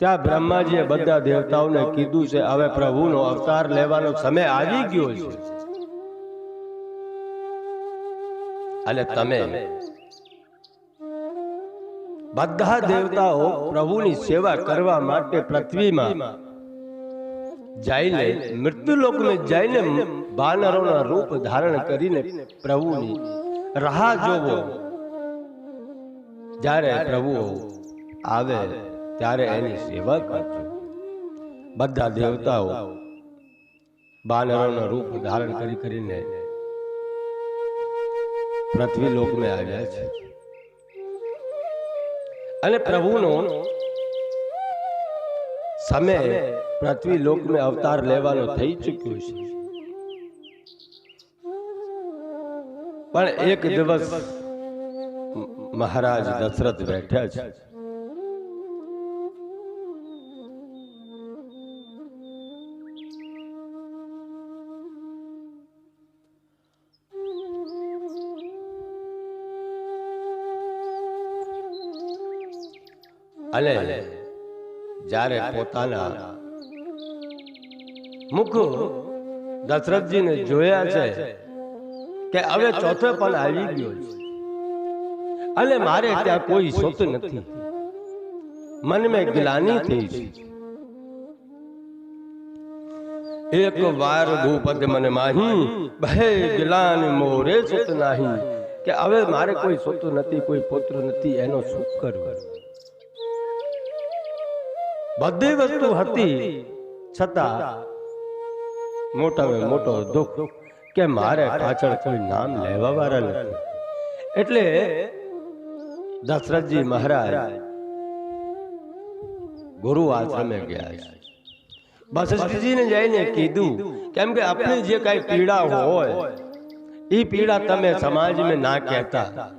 ત્યાં બ્રહ્માજીએ બધા દેવતાઓને કીધું છે હવે પ્રભુનો અવતાર લેવાનો સમય આવી ગયો છે અને તમે બધા દેવતાઓ પ્રભુની સેવા કરવા માટે પૃથ્વીમાં જઈને મૃત્યુલોકમાં જઈને વાનરોના રૂપ ધારણ કરીને પ્રભુની રાહ જોવો જ્યારે પ્રભુ આવે ત્યારે એની સેવા કરજો। બધા દેવતાઓ વાનરોના રૂપ ધારણ કરીને પૃથ્વી લોકમાં આવ્યા છે અને પ્રભુનો સમય પૃથ્વી લોકમાં અવતાર લેવાનો થઈ ચૂક્યો છે। પણ એક દિવસ મહારાજ દશરથ બેઠા છે અને જ્યારે પોતાના મુખ દશરથજીને જોયા છે કે હવે ચોથો પણ આવી ગયો છે અને મારે ત્યાં કોઈ સુત નથી, મન મેં ગ્લાનિ થઈ છે। એક વાર ભૂપદ મને માહી બહે ગ્લાનિ મોરે સુત નહીં, કે હવે મારે કોઈ સુત નથી, કોઈ પુત્ર નથી, એનો શું કરવું? બધી વસ્તુ હતી છતાં મોટામાં મોટો દુઃખ કે મારે પાછળ કોઈ નામ લેવા વાળા નથી। એટલે દશરથજી મહારાજ ગુરુ આશ્રમે ગયા છે। વશિષ્ઠજીને જઈને કીધું કેમ કે આપણી જે કઈ પીડા હોય એ પીડા તમે સમાજમાં ના કહેતા।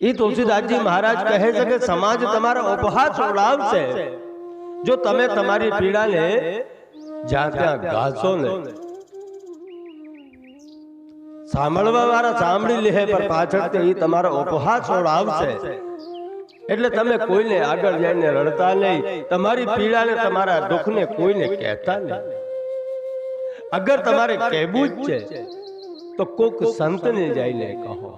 એ તુલસીદાસજી મહારાજ કહે છે કે સમાજ તમારા ઉપહાસ ઉડાવશે જો તમે તમારી પીડાને જ્યાં ત્યાં ગાશો ને। સાંભળવા વાળા સાંભળી લે પર પાછળથી એ તમારો ઉપહાસ ઉડાવશે, એટલે તમે કોઈને આગળ જઈને રડતા નહીં, તમારી પીડાને તમારા દુઃખને કોઈને કહેતા નહીં। અગર તમારે કહેવું જ છે તો કોક સંતને જઈને કહો,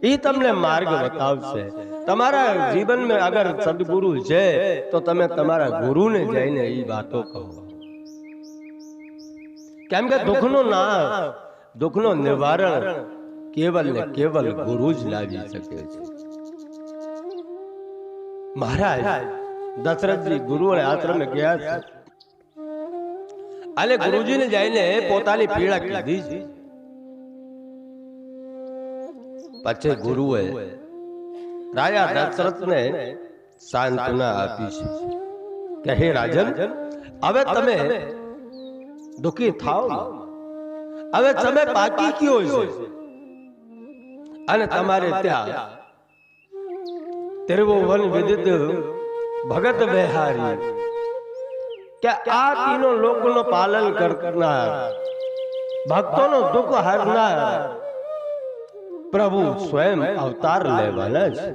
એ તમને માર્ગ બતાવશે। તમારા જીવનમાં અગર સદગુરુ છે તો તમે તમારા ગુરુને જઈને એ વાતો કહો, કેમ કે દુઃખનો નિવારણ કેવલ ને કેવલ ગુરુ જ લાવી શકે છે। મહારાજ દશરથજી ગુરુને આશ્રમે ગયા છે અને ગુરુજીને જઈને પોતાની પીડા કીધી છે। પછી ગુરુએ રાજા દશરથને સાંત્વના આપી છે કે હે રાજન, હવે તમે દુઃખી થાવ, હવે તમે પાકી ગયો છે અને તમારે ત્યાં ત્રિભુવન વિદિત ભગત બિહારી કે આ તીનો લોકનો પાલન કરનાર, ભક્તોનો દુઃખ હરનાર પ્રભુ સ્વયં અવતાર લેવાના છે।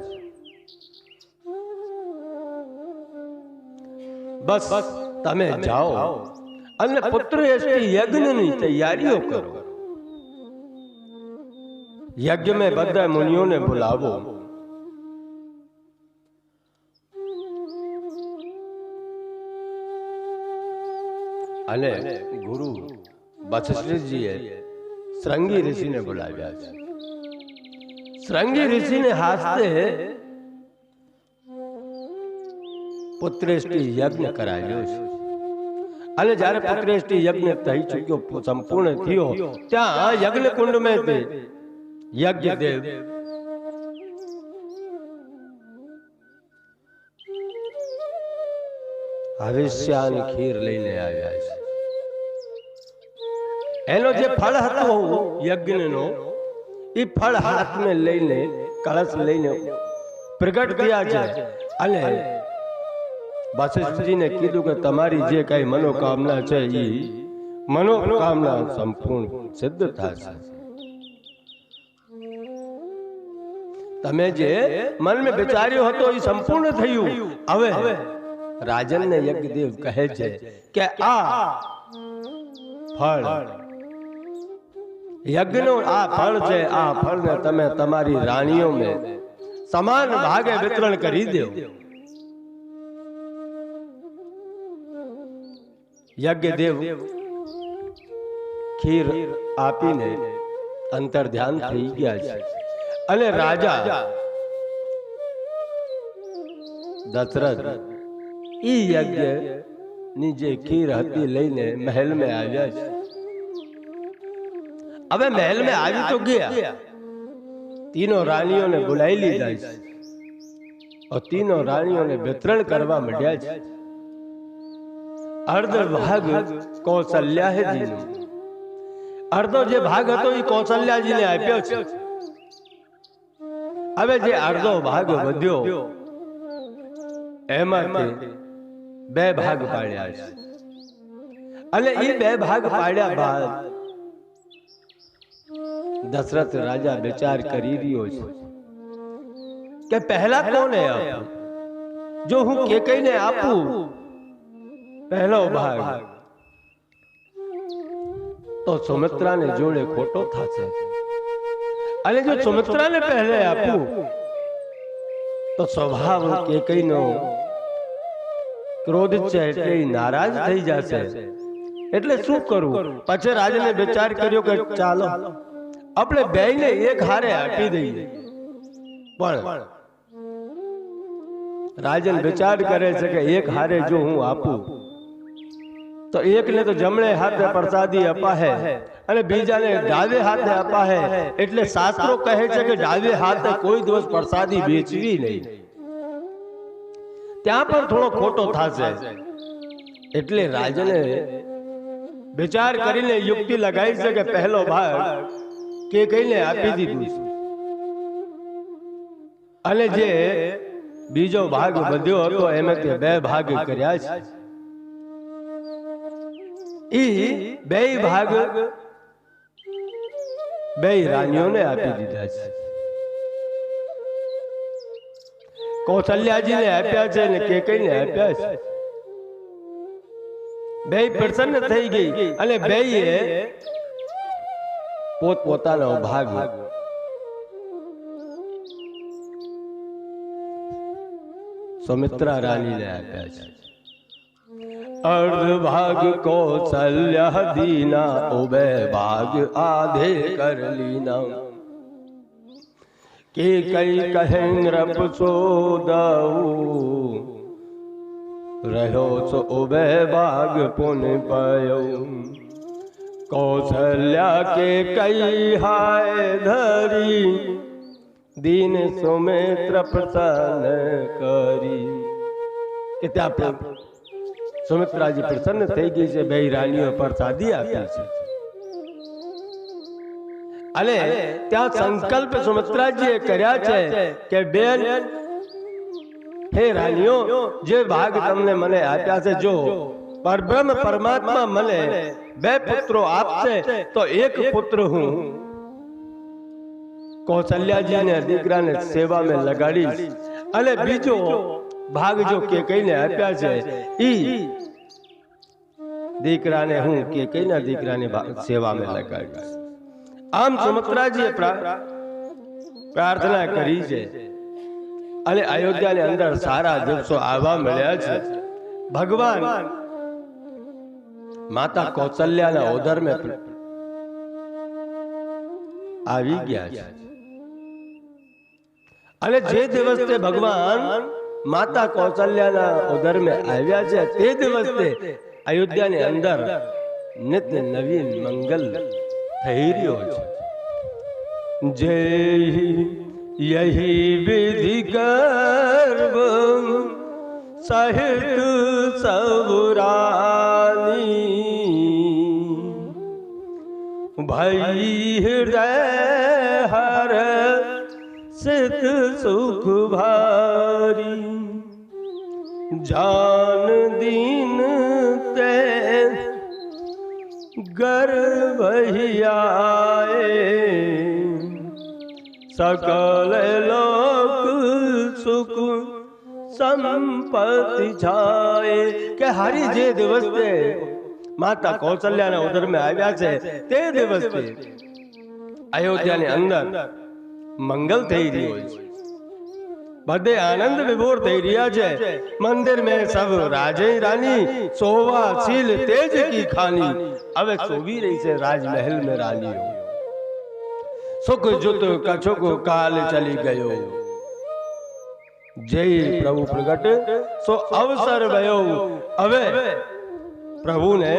બસ તમે જાઓ અને પુત્રેષ્ટિ યજ્ઞની તૈયારીઓ કરો। યજ્ઞ में બધા મુનિઓને बुलाવો અને ગુરુ વશિષ્ઠજીએ શ્રૃંગી ઋષિને બોલાવ્યા છે। શ્રૃંગી ઋષિને હાસ્તે પુત્રેષ્ટિ યજ્ઞ કરાયો છે અને જ્યારે પુત્રેષ્ટિ યજ્ઞ થઈ ચૂક્યો, સંપૂર્ણ થયો, ત્યાં યજ્ઞ કુંડ में યજ્ઞ દેવ હવિષ્યાની ખીર લઈને આવ્યા છે। એનો જે ફળ હતો યજ્ઞનો, એ ફળ હાથમાં લઈને કળશ લઈને પ્રગટ થયા છે અને વશિષ્ઠજીને કીધું કે તમારી જે કઈ મનોકામના છે એ મનોકામના સંપૂર્ણ સિદ્ધ થશે। તમે જે મન में વિચાર્યો હતો એ સંપૂર્ણ થયું. હવે રાજનને યજ્ઞદેવ કહે છે કે આ ફળ યજ્ઞનો આ ફળ છે, આ ફળને તમે તમારી રાણીઓને સમાન ભાગે વિતરણ કરી દો. યજ્ઞદેવ ખીર આપીને અંતર ધ્યાન થઈ ગયા છે અને રાજા દશરથ ઈ યજ્ઞ ની જે ખીર હતી લઈને મહેલ में આવ્યા છે. હવે મહેલ में આવી તો ગયા, तीनों रानियों ने बुलाई लीधा है और तीनों रानियों ने वितरण करवा मंड्या है. अर्ध भाग कौशल्या है जी, अर्धो जे भाग હતો એ કૌશલ્યાજીને આપ્યો છે. હવે જે અર્ધો ભાગ વધ્યો એમાંથી બે ભાગ પાડ્યા છે અને એ બે ભાગ પાડ્યા બાદ દશરથ રાજા વિચાર કરી રહ્યો છે કે પહેલા કોને આપું. જો હું કેકઈને આપું પહેલો ભાગ તો સુમિત્રાને જોડે ખોટો થશે, અને જો સુમિત્રાને પહેલે આપું તો સ્વભાવ કેકઈનો ક્રોધ છે એટલે નારાજ થઈ જશે. એટલે શું કરવું? પછી રાજાને વિચાર કર્યો કે ચાલો આપણે બેયને એક હારે આપી દઈએ. પણ રાજન વિચાર કરે છે કે એક હારે જો હું આપું તો એકને તો જમણે હાથે પ્રસાદી અપાહે અને બીજાને ડાબે હાથે અપાહે. એટલે શાસ્ત્રો કહે છે કે ડાબે હાથે કોઈ દિવસ પ્રસાદી વેચવી નહીં, ત્યાં પણ થોડો ખોટો થશે. એટલે રાજને વિચાર કરીને યુક્તિ લગાવી છે કે પહેલો ભાગ કે કઈને આપી દીધું અને જે બીજો ભાગ વધ્યો હતો એમાંથી બે ભાગ કર્યા છે. ઈ બે ભાગ બે રાણીઓને આપી દીધા છે. કૌશલ્યાજીને આપ્યા છે અને કેકઈને આપ્યા છે. બે પ્રસન્ન થઈ ગઈ અને બેયે પોતપોતાનો ભાગ સુમિત્રા રાણીને આપ્યા છે. अर्ध भाग कौशल्या दीना उबे भाग आधे कर लीना. के कई कहे नृप सो दऊ रहो सो उबे भाग पुन पयो. कौशल्या के कई हाय धरी दीन सुमित्र प्रसन्न करी. કે ત્યાં સુમિત્રાજી પ્રસન્ન થઈ ગઈ છે, બે રાણીઓ પર સાદી આપી છે અને ત્યાં સંકલ્પ સુમિત્રાજીએ કર્યા છે કે બેન હે રાણીઓ, જે ભાગ તમને મને આપ્યા છે, જો પરબ્રહ્મ પરમાત્મા મને બે પુત્રો આપશે તો એક પુત્ર હું કૌશલ્યાજીને દીકરાને સેવામાં લગાડીશ અને બીજો ભાગ જો કે કઈને આપ્યા છે ઈ દીકરાને હું કે કઈના દીકરાની સેવામાં લગાડીશ. આમ સુમિત્રાજીએ પ્રાર્થના કરી છે અને અયોધ્યાની અંદર સારા દિવસો આવવા મળ્યા છે. ભગવાન માતા કૌશલ્યાના ઉદરમાં આવી ગયા છે અને જે દિવસે ભગવાન માતા કૌશલ્યાના ઉદરમાં આવ્યા છે તે દિવસે અયોધ્યાની અંદર નિત્ય નવીન મંગલ થઈ રહ્યો છે. જય यही विधि गर्भ सहित सबुरानी भई हृदय हर सित सुख भारी जान दीन ते गर्भ ही आए सकल लोक सुख संपत्ति छाए के हरी जे दिवस पे माता कौशल्या ने उधर में आव्या छे ते दिवस पे अयोध्या ने अंदर मंगल थई रह्यो छे बधे आनंद विभोर थई रह्या छे मंदिर में सब राजे रानी सोवा शील तेज की खानी હવે સોવી રહી છે રાજમહેલ में रानियों सुख जुत कछुक काल चली गयो जय प्रभु प्रगट सो अवसर भयो હવે प्रभु ने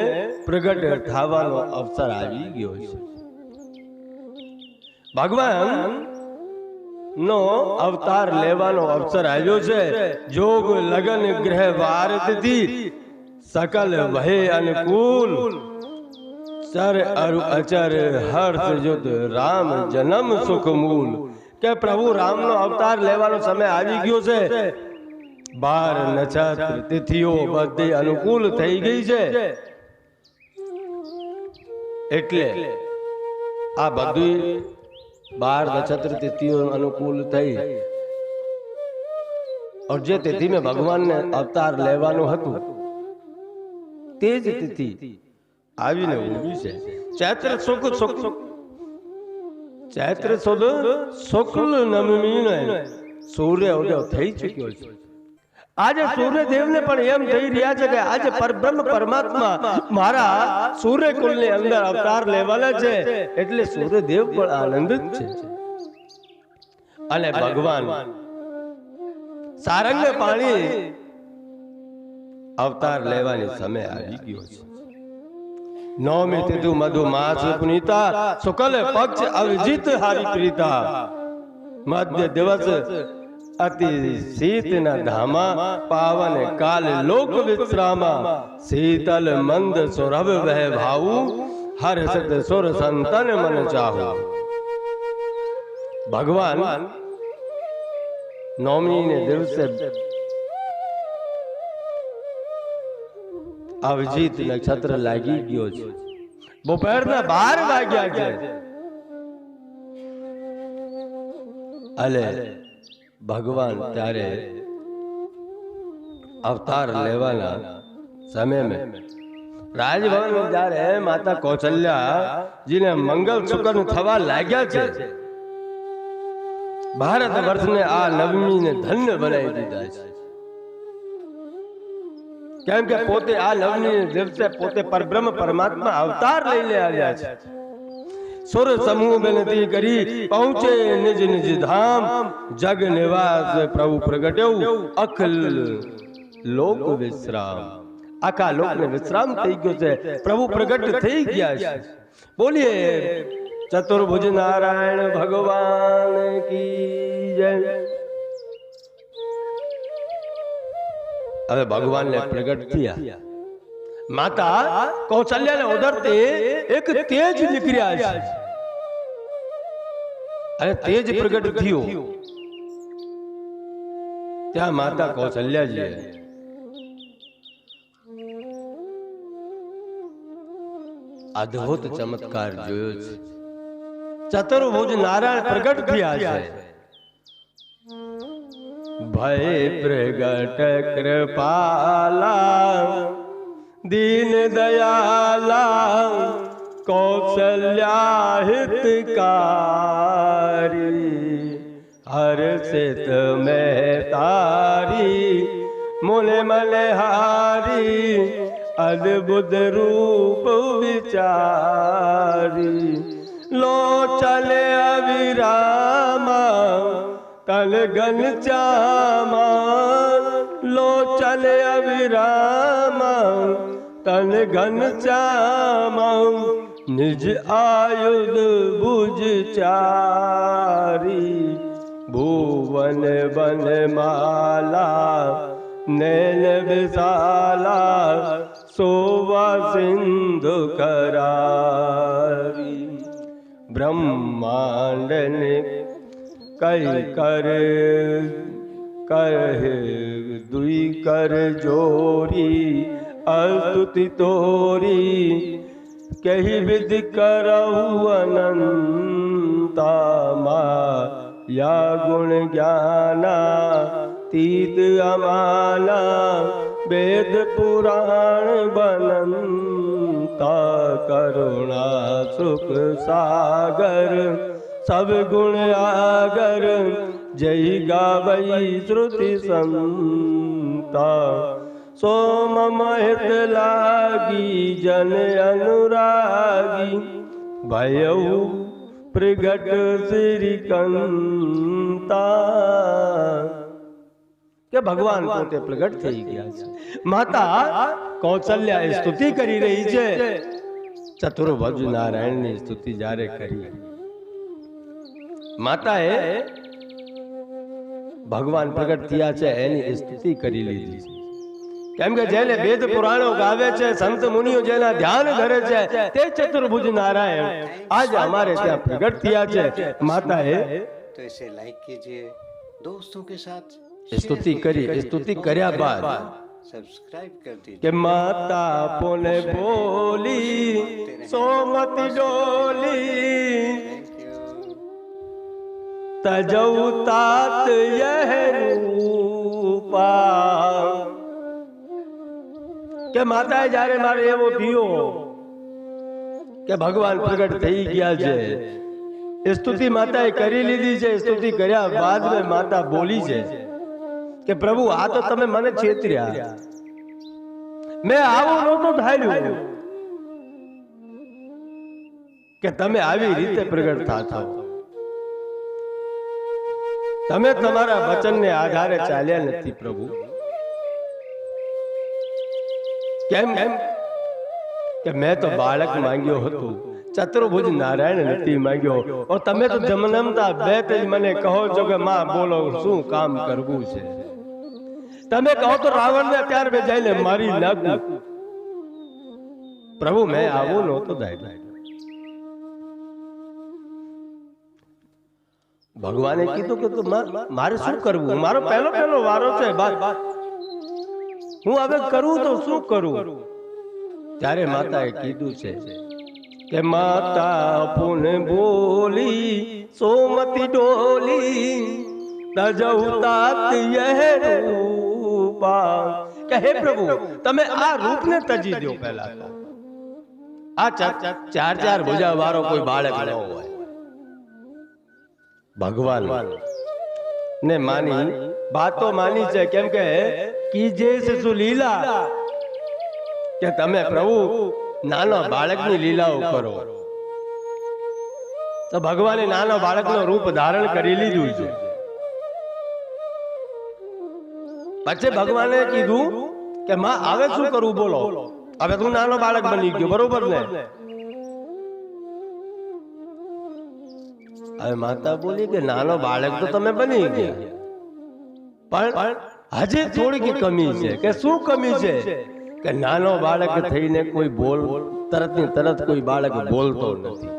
प्रगट थावानो अवसर આવી ગયો છે भगवान नो अवतार लेवानो अवसर આવ્યો છે जोग लगन ग्रह वार तिथि सकल भय अनुकूल चर अरु अचर हर्ष जुत राम जन्म सुख मूल के प्रभु राम नो अवतार लेवानो समय આવી ગયો છે 12 નક્ષત્ર તિથિઓ બધી અનુકૂળ થઈ ગઈ છે એટલે આ બધી 12 नक्षत्र तिथियों अनुकूल थई और जे तिथि में भगवान ने अवतार लेवानो हतु तेज तिथि आवीने उभी छे चैत्र सुद शुक्ल नवमी ने सूर्य उदय थई चुक्यो छे आज सूर्य देव ने पण एम थई रह्या छे के आज परब्रह्म परमात्मा मारा सूर्य कुल ने अंदर अवतार लेवाना छे એટલે सूर्य देव पण आनंदित छे અને ભગવાન સારંગ પાણી અવતાર લેવાની સમય આવી ગયો છે નવમી તિથિ મધુ માસ પુનીતા શુક્લ પક્ષ અવિજિત હારી પ્રીતા મધ્ય દિવસ अति शीत न धामा पावन काल लोक विश्रामा शीतल मंद सुरभ वह भाऊ हर सत सुर संतन मन चाहू भगवान नवमी ने दिवसे अविजित नक्षत्र लागी गयो छे बपोरना 12 वाग्या छे अले भगवान त्यारे अवतार लेवाना समय में राजभवन में जा रहे माता कौशल्या जी ने मंगल सुकन थवा लाग्या छे भारत वर्ष ने आ नवमी ने धन्य बनाई दीधा छे केम के पोते आ नवमी दिवसे पोते परब्रह्म परमात्मा अवतार लईने आव्या छे सुर समूह विनती करी पहुंचे निज निज धाम जग निवास प्रभु प्रगट्यो अखिल लोक विश्राम आका लोक ने विश्राम થઈ ગયો છે પ્રભુ પ્રગટ થઈ ગયા છે બોલીએ ચતુર્ભુજ નારાયણ ભગવાન की जय હવે ભગવાન ને પ્રગટ થયા माता कौशल्या ने उधरते एक तेज निकळ्या छे अरे तेज प्रगट थयो त्या माता कौशल्या जी अद्भुत चमत्कार जोयो छे चतुर्भुज नारायण प्रगट थया छे भय प्रगट कृपाला दीन दयाला कौशल्या हितकारी हर्षित में तारी मुने मलहारी अद्भुत रूप विचारी लो चले अविरामा तन गन चामा लो चले अविरामा तन घन चामा निज आयुध भुज चारी भुवन बन माला नैन विशाला शोभा सिंधु करारी ब्रह्मांड ने कई कर कहे दुई कर जोरी अस्तुति तोरी कही विधि करहु अनंता मा યા ગુણ જ્ઞાનાતીત અમાલા વેદ પુરાણ બનંતા કરુણા સુખ સાગર સબ ગુણ આગર જય ગાવઈ શ્રુતિ સંતા સોમ મહિત લાગી જન અનુરાગી ભયઉ પ્રગટ શ્રી કંતા કે ભગવાન પોતે પ્રગટ થઈ ગયા છે. માતા કૌશલ્યા સ્તુતિ કરી રહી છે. ચતુર્ભુજ નારાયણની સ્તુતિ જ્યારે કરી માતાએ ભગવાન પ્રગટ થયા છે એની સ્તુતિ કરી લીધી છે. કેમ કે જેને વેદ પુરાણો ગાવે છે, સંત મુનિઓ જેના ધ્યાન ધરે છે, તે ચતુર્ભુજ નારાયણ આજ અમારે ત્યાં પ્રગટ થયા છે. માતાએ तो इसे लाइक कीजिए, दोस्तों के साथ સ્તુતિ કરી. સ્તુતિ કર્યા બાદ सब्सक्राइब कर दीजिए. કે માતા પોને બોલી સોમતી ડોલી તજઉ तात यह रूपા કે માતાએ જ્યારે મારે એવો થયો કે ભગવાન પ્રગટ થઈ ગયા છે, સ્તુતિ માતાએ કરી લીધી છે. સ્તુતિ કર્યા બાદ મેં માતા બોલી છે કે પ્રભુ આ તો તમે મને છેતર્યા, મેં આવું નહોતું ધાર્યું કે તમે આવી રીતે પ્રગટ થાશો. તમે તમારા વચનને આધારે ચાલ્યા નથી પ્રભુ. કેમ કે મેં તો બાળક માંગ્યો હતું, ચતુર્ભુજ નારાયણ નથી માંગ્યો. और તમે તો જન્મતા બે જ મને કહો છો કે માં બોલો શું કામ કરવું છે. તમે કહો તો રાવણને ત્યાર મેં જઈને મારી નાખું. પ્રભુ મેં આવું નહોતો ધાર્યું. ભગવાને કીધું કે મારે શું કરવું, મારો પહેલો વારો છે, હું હવે કરું તો શું કરું. ત્યારે માતાએ કીધું છે કે માતા પુન બોલી સોમતી ડોલી તજઉ तात यह रूपा કે હે પ્રભુ તમે આ રૂપને તજી દો. પહેલા આ ચાર ભુજા વાળો કોઈ બાળક ન હોય. ભગવાન ને માની બાતો માની છે. કેમ કે કીજે શિશુ લીલા કે તમે પ્રભુ નાનો બાળકની લીલાઓ કરો. તો ભગવાને નાનો બાળકનો રૂપ ધારણ કરી લીધું છે. પછી ભગવાને કીધું કે માં હવે શું કરવું બોલો. હવે તું નાનો બાળક બની ગયો, બરોબર ને. હવે માતા બોલી કે નાનો બાળક તો તમે બની ગયા, પણ હજી થોડીક કમી છે. કે શું કમી છે? કે નાનો બાળક થઈને કોઈ તરત ની તરત કોઈ બાળક બોલતો નથી.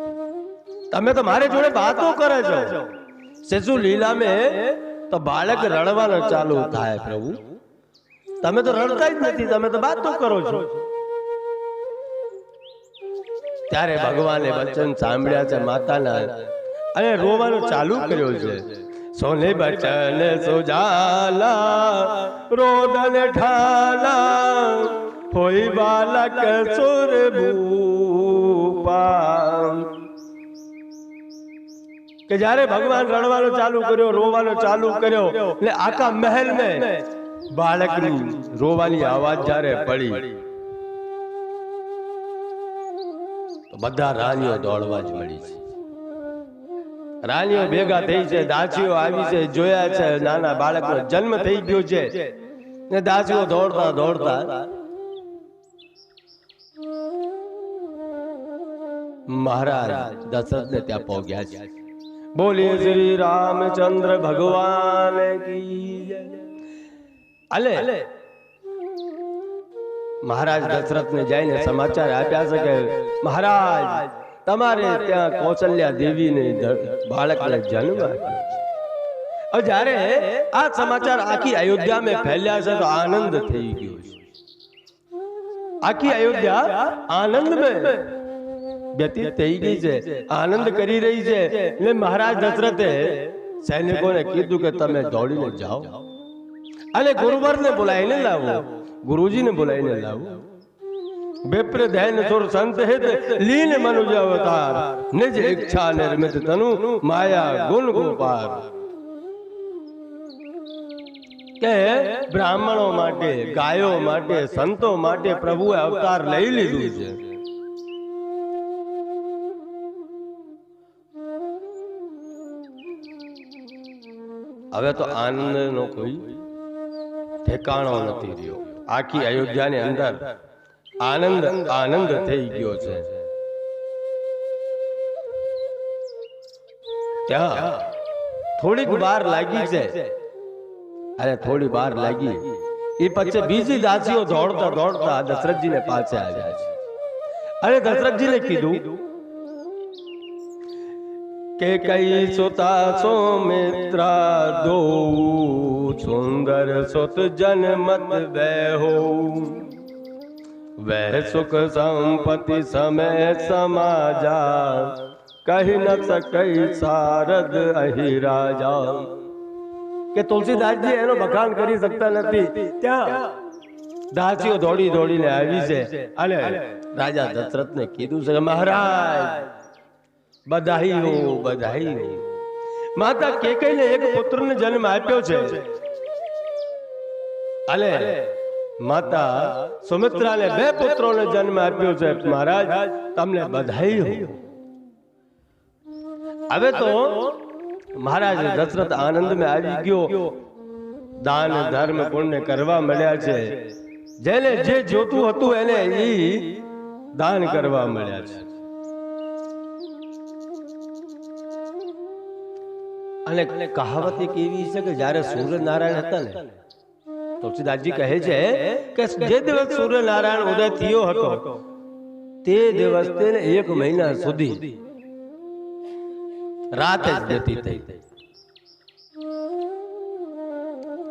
તમે તો મારી જોડે વાતો કરે છો. શિશુ લીલા में તો બાળક રડવાનો ચાલુ થાય પ્રભુ. તમે તો રડતા જ નથી, તમે તો વાતો કરો છો. ત્યારે ભગવાને વચન સાંભળ્યા છે માતાના અને રોવાનું ચાલુ કર્યો છે. સોને બચન સુજાલા રોદન ઠાલા હોય બાલક સુર ભૂપા. કે જ્યારે ભગવાન રડવાનું ચાલુ કર્યો, રોવાનો ચાલુ કર્યો, એટલે આખા મહેલ ને બાળકની રોવાની આવાજ જ્યારે પડી તો બધા રાણીઓ દોડવા જ મળી છે. રાણીઓ ભેગા થઈ છે, દાસીઓ આવી છે, જોયા છે નાના બાળકનો જન્મ થઈ ગયો છે. ને દાસીઓ દોડતા દોડતા મહારાજ દશરથ ને ત્યાં પહોંચ્યા છે. બોલીએ શ્રી રામચંદ્ર ભગવાન કી જય. અલે મહારાજ દશરથ ને જઈને સમાચાર આપ્યા છે કે મહારાજ તમારે ત્યાં કૌશલ્યા દેવીને બાળકને જન્મ આપ્યો. જ્યારે આ સમાચાર આખી અયોધ્યામાં ફેલ્યા છે તો આનંદ થઈ ગયો છે. આખી અયોધ્યા આનંદમાં વ્યતીત થઈ ગઈ છે, આનંદ કરી રહી છે. એટલે મહારાજ દશરથે સૈનિકોને કીધું કે તમે દોડીને જાઓ અને ગુરુવરને બોલાવીને લાવો, ગુરુજીને બોલાવીને લાવો. વિપ્ર ધૈર્ય સુર સંત હિત લીન મનુજ અવતાર, નિજ ઈચ્છા નિર્મિત તનુ માયા ગુણ ગોપાર. કે બ્રાહ્મણો માટે, ગાયો માટે, સંતો માટે પ્રભુએ અવતાર લઈ લીધું છે. હવે તો આનંદનો કોઈ ઠેકાણો નથી રહ્યો. આખી અયોધ્યાની અંદર આનંદ આનંદ થઈ ગયો છે. ત્યાં થોડીક વાર લાગી છે, અરે થોડી વાર લાગી. એ પછી બીજી દાસીઓ દોડતા દોડતા દશરથજીને પાસે આવ્યા છે. અરે દશરથજીને કીધું કે કઈ સુતા સૌમિત્રા દો સુંદર સુત જનમત વહો, वह सुख संपत्ति समय समाजा, कही न सकई सारद अहि राजा. કે તુલસીદાસજી એનો બખાન કરી શકતા નથી. ત્યાં દાસીઓ દોડી દોડીને આવી છે અને રાજા દશરથને કીધું છે કે મહારાજ બધાઈ હો, બધાઈ હો. માતા કેકઈને એક પુત્રને જન્મ આપ્યો છે અને માતા સુમિત્રાને 2 પુત્રોને જન્મ આપ્યો છે. મહારાજ તમને બધાઈ હો. હવે તો મહારાજ દશરથ આનંદમાં આવી ગયો. દાન ધર્મ પુણ્ય કરવા મળ્યા છે. જેને જે જોતું હતું એને ઈ દાન કરવા મળ્યા છે. અને કહાવત એક એવી છે કે જ્યારે સૂર્યનારાયણ હતા ને, તુલસીદાસજી કહે છે કે જે દિવસ સૂર્યનારાયણ ઉદય થયો હતો તે દિવસ તેને 1 મહિના સુધી રાત જ જતી થઈ.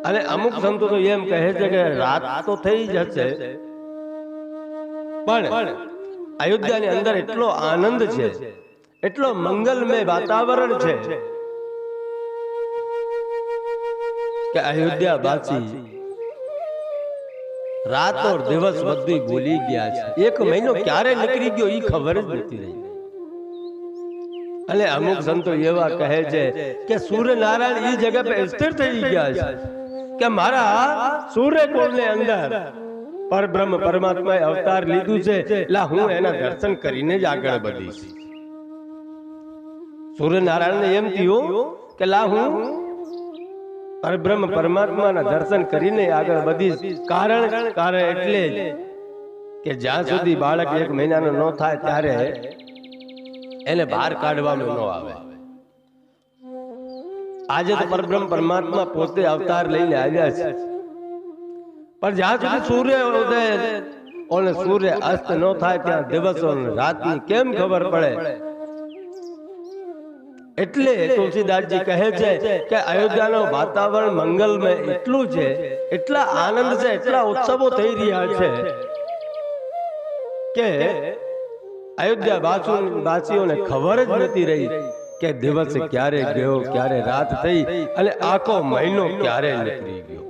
અને અમુક સંતો તો એમ કહે છે કે રાત તો થઈ જશે, પણ અયોધ્યાની અંદર એટલો આનંદ છે, એટલો મંગલમય વાતાવરણ છે કે અયોધ્યા વાસી રાત ઓર દિવસ બધું ભૂલી ગયા છે. 1 મહિનો ક્યારે નીકળી ગયો એ ખબર જ નથી રહી. અને અમુક સંતો એવા કહે છે કે સૂર્યનારાયણ એ જગ્યા પર સ્થિર થઈ ગયા છે કે મારા સૂર્યકુળની અંદર પરબ્રહ્મ પરમાત્માએ અવતાર લીધું છે, એટલે હું એના દર્શન કરીને જ આગળ વધીશ. સૂર્યનારાયણને એમ થયું કે હું પરબ્રહ્મ પરમાત્માના દર્શન કરીને આગળ વધીશ. કારણ એટલે કે જ્યાં સુધી બાળક 1 મહિનાનો ન થાય ત્યારે એને બહાર કાઢવામાં ન આવે. આજે તો પરબ્રહ્મ પરમાત્મા પોતે અવતાર લઈને આવ્યા છે, પણ જ્યાં સુધી સૂર્ય ઉદય અને સૂર્ય અસ્ત ન થાય ત્યાં દિવસ અને રાતની કેમ ખબર પડે? એટલે તુલસીદાસજી કહે છે કે અયોધ્યાનું વાતાવરણ મંગલમય એટલું છે, એટલા આનંદ છે, એટલા ઉત્સવો થઈ રહ્યા છે કે અયોધ્યા વાસીઓને ખબર જ નથી રહી કે દિવસ ક્યારે ગયો, ક્યારે રાત થઈ અને આખો મહિનો ક્યારે નીકળી ગયો.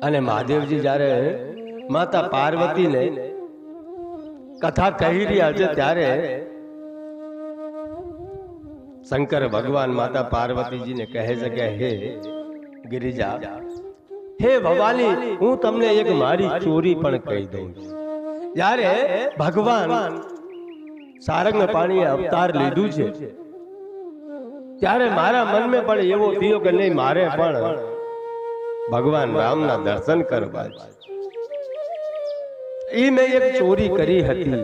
અને મહાદેવજી જ્યારે માતા પાર્વતીને કથા કહી રહ્યા છે ત્યારે શંકર ભગવાન માતા પાર્વતીજીને કહે છે કે હે ગિરિજા, હે ભવાની, હું તમને એક મારી ચોરી પણ કહી દઉં છું. જ્યારે ભગવાન સારંગ પાણીએ અવતાર લીધું છે ત્યારે મારા મનમાં પણ એવો થયો કે નહીં, મારે પણ ભગવાન રામના દર્શન કરવા છે. એ મેં એક ચોરી કરી હતી,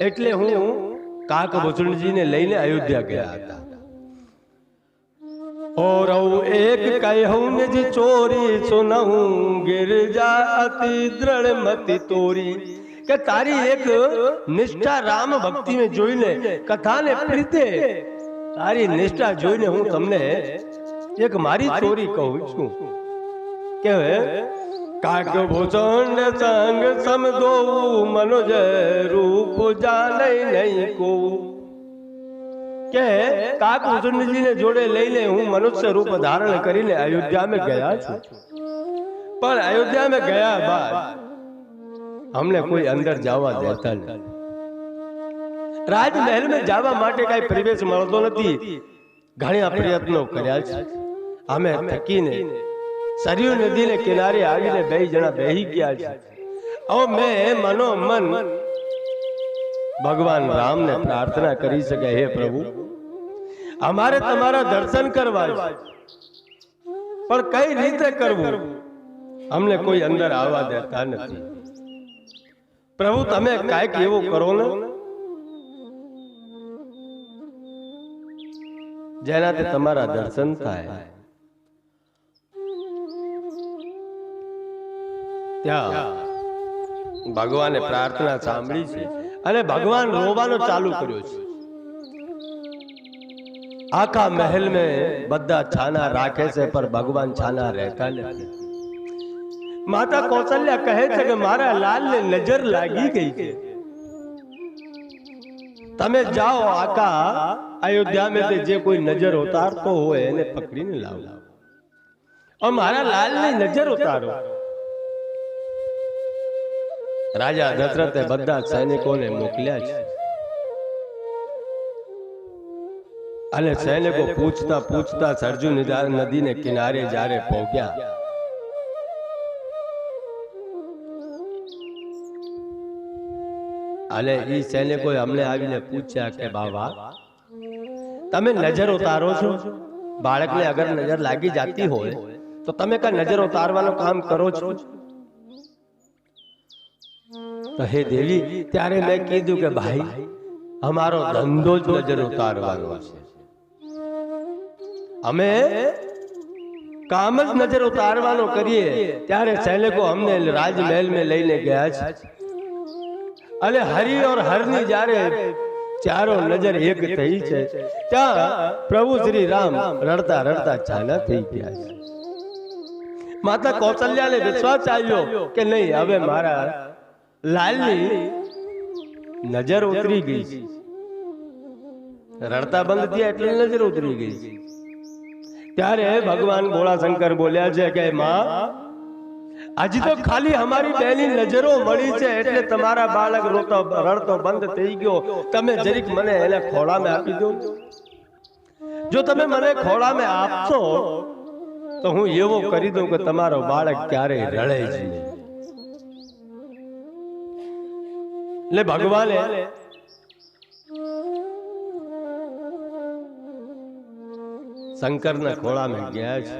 એટલે હું કાકભૂષણજીને લઈને અયોધ્યા ગયા હતા. और एक कहूं निज चोरी सुनहूं गिरजा अति दृढ़ मति तोरी. કે તારી એક નિષ્ઠા રામ ભક્તિ में જોઈને, કથાને પ્રીતે તારી નિષ્ઠા જોઈને હું તમને એક મારી ચોરી કહું છું કે કાક ભૂષણ સંગ સમદોવું મનોજ રૂપ જાને નહીં કો કે કાક ભૂષણજીને જોડે લઈને હું મનુષ્ય રૂપ ધારણ કરીને અયોધ્યા में ગયા છું, પણ અયોધ્યા में ગયા બાદ हमने कोई अंदर जावा देता नहीं। રાજમહેલ में જવા માટે કઈ પ્રવેશ મળતો નથી। ઘણા પ્રયત્નો કર્યા છે, અમે થકીને સરયુ નદીને કિનારે આવીને બે જણા બેહી ગયા છે। હવે મેં મનોમન ભગવાન રામને પ્રાર્થના કરી શકે, હે પ્રભુ અમારે તમારા દર્શન કરવા છે, પણ કઈ રીતે કરવું? અમને કોઈ અંદર આવવા દેતા નથી। પ્રભુ તમે કાંઈક એવું કરો ને જેનાથી તમારા દર્શન થાય। ત્યાં ભગવાને પ્રાર્થના સાંભળી છે અને ભગવાન રોવાનો ચાલુ કર્યો છે। આખા મહેલ में બધા છાના રાખે છે, પર ભગવાન છાના રહેતા નથી। માતા કૌશલ્યા કહે છે કે મારા લાલને નજર લાગી ગઈ છે, તમે જાઓ આકા अयोध्या में से जे कोई नजर उतारतो हो એને પકડીને લાવો और મારા લાલની નજર ઉતારો। રાજા દશરથે બધા સૈનિકોને મોકલ્યા છે અને સૈનિકો પૂછતા પૂછતા સરજુ નદીને કિનારે જારે પહોંચ્યા અને એ સૈનિકોએ અમને આવીને પૂછ્યા કે બાબા તમે નજર ઉતારો છો, બાળકને અગર નજર લાગી જાતી હોય તો તમે કા નજર ઉતારવાનું કામ કરો છો? તો હે દેવી, ત્યારે મેં કીધું કે ભાઈ અમારો ધંધો જ નજર ઉતારવાનો છે, અમે કામ જ નજર ઉતારવાનો કરીએ। ત્યારે સૈનિકો અમને રાજમહેલ में લઈને ગયા છે અને હરિ और હરની જ્યારે ચારો નજર એક થઈ છે ત્યાં પ્રભુ શ્રી રામ રડતા રડતા છાના થઈ ગયા છે। માતા કૌશલ્યાને વિશ્વાસ આવ્યો કે નહીં, હવે મારા લાલની નજર ઉતરી ગઈ છે। રડતા બંધ થયા એટલે નજર ઉતરી ગઈ છે। ત્યારે ભગવાન ભોળા શંકર બોલ્યા છે કે માં, આજે તો ખાલી અમારી બેની નજરો મળી છે એટલે તમારા બાળક રોતો રડતો બંધ થઈ ગયો। તમે જરીક મને એને ખોળામાં આપી દો। જો તમે મને ખોળામાં આપશો તો હું એવો કરી દઉં કે તમારો બાળક ક્યારેય રડે જ નહીં। એટલે ભગવાને શંકરના ખોળામાં ગયા છે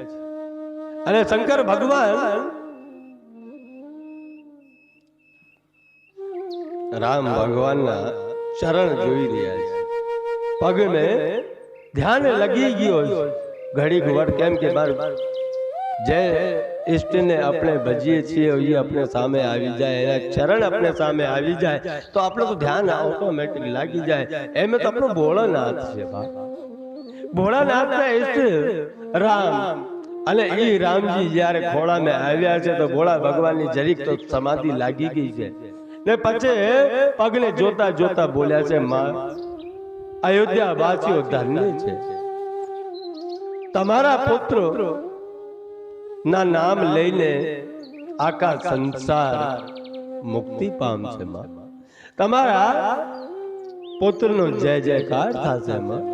અને શંકર ભગવાન રામ ભગવાનના ચરણ જોઈ રહ્યા છે। પગ में ધ્યાન લગી ગયો ઘડી ઘુવડ, કેમ કે બાર જે ઇષ્ટને આપણે ભજીએ છીએ એ આપણે સામે આવી જાય, એના ચરણ આપણે સામે આવી જાય તો આપણું તો ધ્યાન ઓટોમેટિક લાગી જાય। એમ તો આપણો ભોળાનાથ છે, ભોળાનાથના ઇષ્ટ રામ અને એ રામજી જ્યારે ખોળામાં આવ્યા છે તો ભોળા ભગવાનની જરીક તો સમાધિ લાગી ગઈ છે ને પછી પગને જોતા જોતા બોલ્યા છે, માં અયોધ્યા વાસીઓ ધન્ય છે, તમારા પુત્રો ના નામ લઈને આખા સંસાર મુક્તિ પામશે। માં તમારા પુત્રનો જય જયકાર થશે। માં